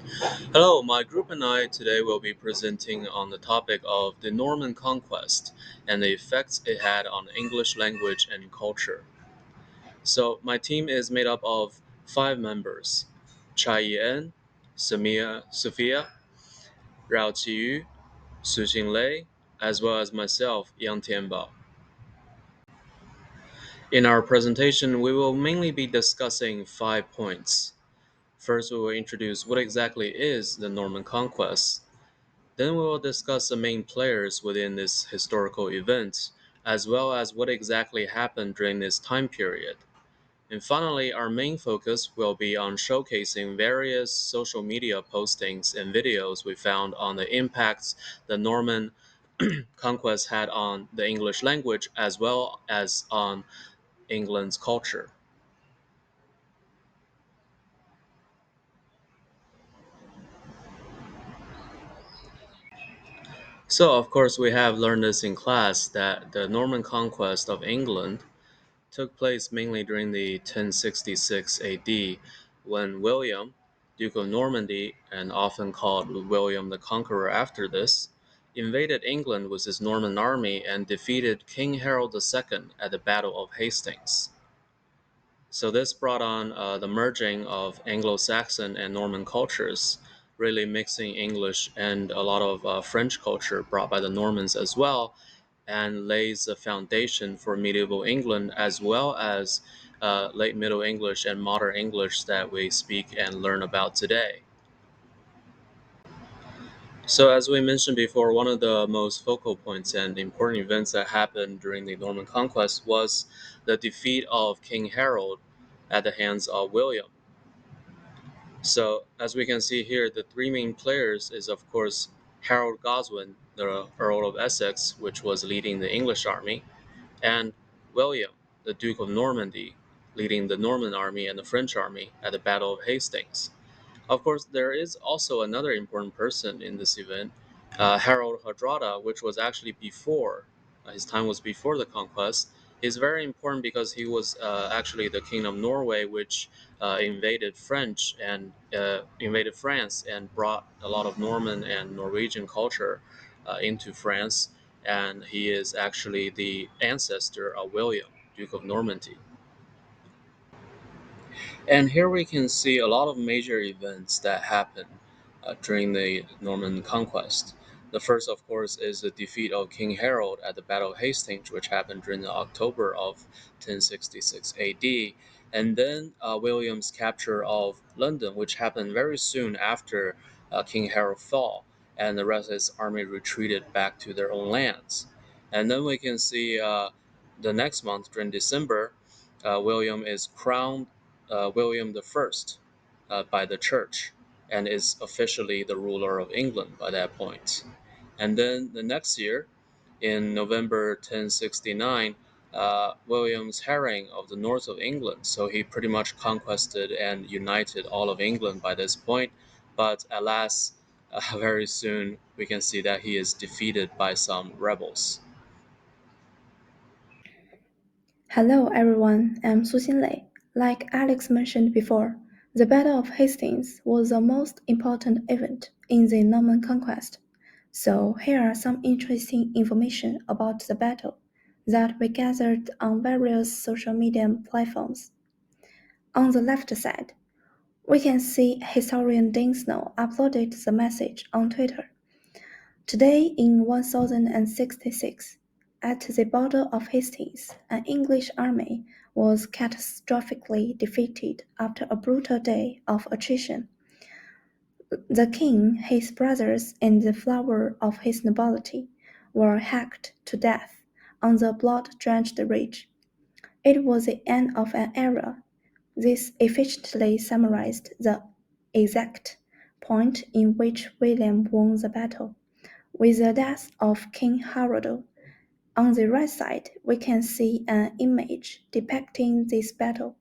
Hello, my group and I today will be presenting on the topic of the Norman conquest and the effects it had on English language and culture. So, my team is made up of five members: Chai Yen, Sophia, Rao Qiyu, Su Xinlei, as well as myself, Yang Tianbao. In our presentation, we will mainly be discussing 5 points. First, we will introduce what exactly is the Norman conquest. Then we will discuss the main players within this historical event, as well as what exactly happened during this time period. And finally, our main focus will be on showcasing various social media postings and videos we found on the impacts the Norman conquest had on the English language as well as on England's culture. So, of course, we have learned this in class that the Norman conquest of England took place mainly during the 1066 AD when William, Duke of Normandy, and often called William the Conqueror after this, invaded England with his Norman army and defeated King Harold II at the Battle of Hastings. So this brought on the merging of Anglo-Saxon and Norman cultures, really mixing English and a lot of French culture brought by the Normans as well, and lays the foundation for medieval England as well as late Middle English and modern English that we speak and learn about today. So, as we mentioned before, one of the most focal points and important events that happened during the Norman conquest was the defeat of King Harold at the hands of William. So, as we can see here, the three main players is, of course, Harold Goswin, the Earl of Essex, which was leading the English army, and William, the Duke of Normandy, leading the Norman army and the French army at the Battle of Hastings. Of course, there is also another important person in this event, Harold Hardrada, which was actually before, his time was before the conquest. He's very important because he was actually the king of Norway, which invaded France and brought a lot of Norman and Norwegian culture into France. And he is actually the ancestor of William, Duke of Normandy. And here we can see a lot of major events that happened during the Norman conquest. The first, of course, is the defeat of King Harold at the Battle of Hastings, which happened during the October of 1066 AD. And then William's capture of London, which happened very soon after King Harold fell, and the rest of his army retreated back to their own lands. And then we can see the next month, during December, William is crowned William the First by the church and is officially the ruler of England by that point. And then the next year, in November 1069, William's harrying of the north of England. So he pretty much conquered and united all of England by this point. But alas, very soon we can see that he is defeated by some rebels. Hello everyone, I'm Su Xinlei. Like Alex mentioned before, the Battle of Hastings was the most important event in the Norman conquest. So here are some interesting information about the battle that we gathered on various social media platforms. On the left side, we can see historian Dean Snow uploaded the message on Twitter. Today in 1066, at the Battle of Hastings, an English army was catastrophically defeated after a brutal day of attrition. The king, his brothers, and the flower of his nobility were hacked to death on the blood-drenched ridge. It was the end of an era. This efficiently summarized the exact point in which William won the battle. With the death of King Harold, on the right side we can see an image depicting this battle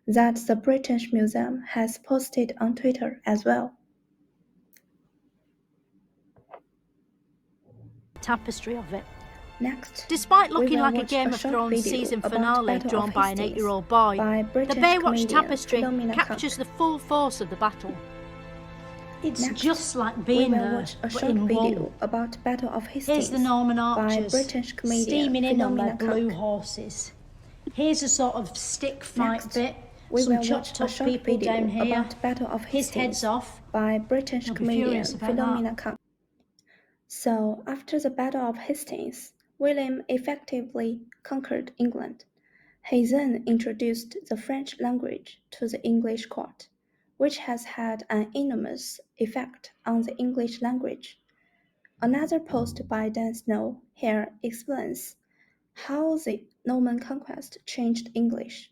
that the British Museum has posted on Twitter as well. Tapestry of it. Next, Despite we looking will like a watch Game a of short Thrones video season about finale Battle drawn of by an Hastings 8-year-old boy, by the British Baywatch comedian Tapestry Philomena captures Kunk. the full force of the battle. It's Next, just like we being will there, watch a but short in one. video about Battle of Here's the Hastings Norman by archers, British comedian steaming in on their Philomena blue Cook. horses. Here's a sort of stick fight Next, bit, we some will watch chopped a up short people down video here. about Battle of His head's Hastings off. by British You'll be furious comedian about that. Philomena Cook. So, after the Battle of Hastings, William effectively conquered England. He then introduced the French language to the English court, which has had an enormous effect on the English language. Another post by Dan Snow here explains how the Norman conquest changed English.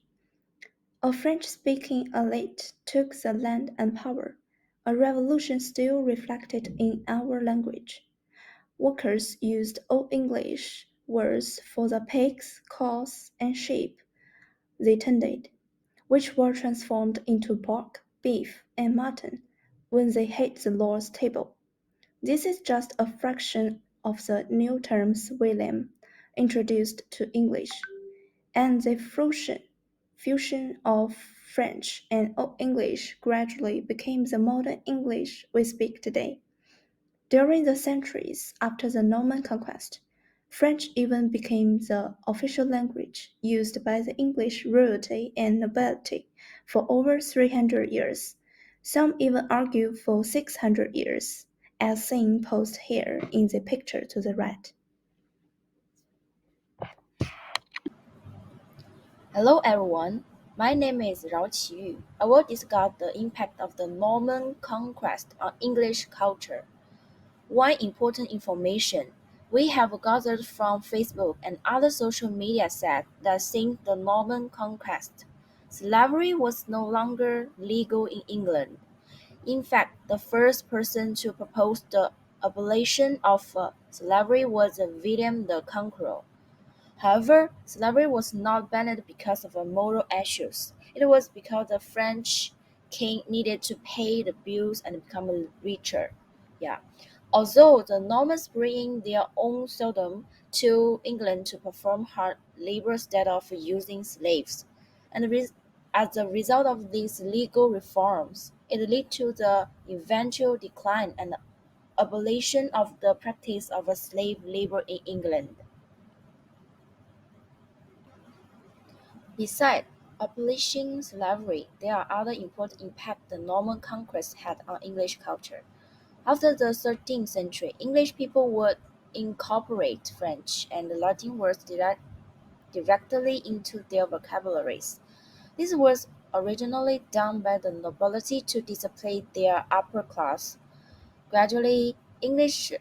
A French-speaking elite took the land and power, a revolution still reflected in our language. Workers used Old English words for the pigs, cows, and sheep they tended, which were transformed into pork, beef, and mutton when they hit the Lord's table. This is just a fraction of the new terms William introduced to English, and the fusion of French and Old English gradually became the modern English we speak today. During the centuries after the Norman conquest, French even became the official language used by the English royalty and nobility for over 300 years. Some even argue for 600 years, as seen posed here in the picture to the right. Hello everyone, my name is Rao Qiyu. I will discuss the impact of the Norman conquest on English culture. One important information we have gathered from Facebook and other social media said that since the Norman conquest, slavery was no longer legal in England. In fact, the first person to propose the abolition of slavery was William the Conqueror. However, slavery was not banned because of moral issues. It was because the French king needed to pay the bills and become richer. Yeah. Although the Normans bringing their own serfdom to England to perform hard labor instead of using slaves, and as a result of these legal reforms, it led to the eventual decline and abolition of the practice of slave labor in England. Besides abolishing slavery, there are other important impacts the Norman conquest had on English culture. After the 13th century, English people would incorporate French and Latin words directly into their vocabularies. This was originally done by the nobility to discipline their upper class. Gradually, English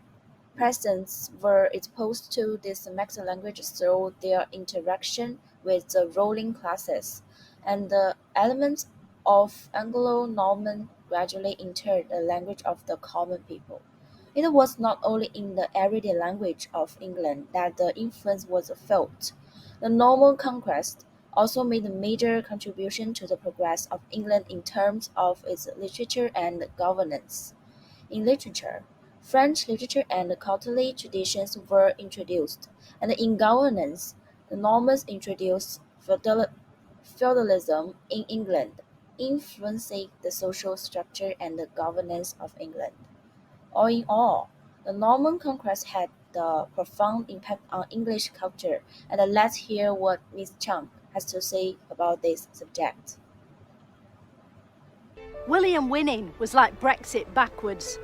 peasants were exposed to this mixed language through their interaction with the ruling classes, and the elements of Anglo-Norman gradually entered the language of the common people. It was not only in the everyday language of England that the influence was felt. The Norman conquest also made a major contribution to the progress of England in terms of its literature and governance. In literature, French literature and courtly traditions were introduced, and in governance, the Normans introduced feudalism in England, influencing the social structure and the governance of England. All in all, the Norman conquest had a profound impact on English culture, and let's hear what Miss Chang has to say about this subject. William winning was like Brexit backwards.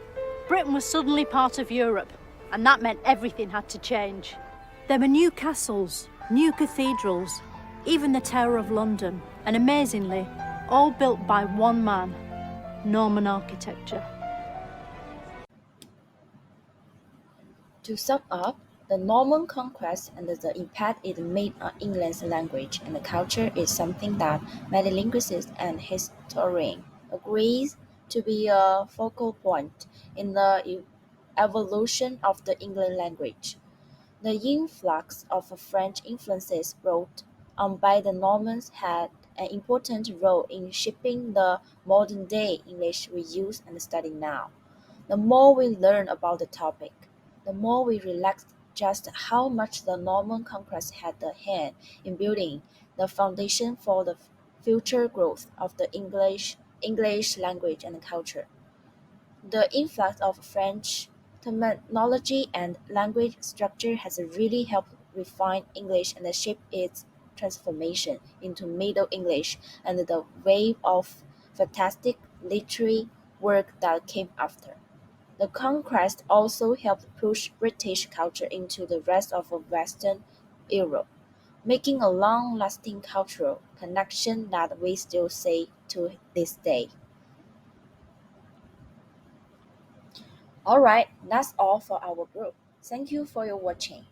Britain was suddenly part of Europe, and that meant everything had to change. There were new castles, new cathedrals, even the Tower of London, and amazingly, all built by one man, Norman architecture. To sum up, the Norman conquest and the impact it made on England's language and culture is something that many linguists and historians agree to be a focal point in the evolution of the English language. The influx of French influences brought on by the Normans had an important role in shaping the modern-day English we use and study now. The more we learn about the topic, the more we realize just how much the Norman conquest had a hand in building the foundation for the future growth of the English language and culture. The influx of French terminology and language structure has really helped refine English and shape its transformation into Middle English and the wave of fantastic literary work that came after. The conquest also helped push British culture into the rest of Western Europe, making a long-lasting cultural connection that we still see to this day. Alright, that's all for our group. Thank you for your watching.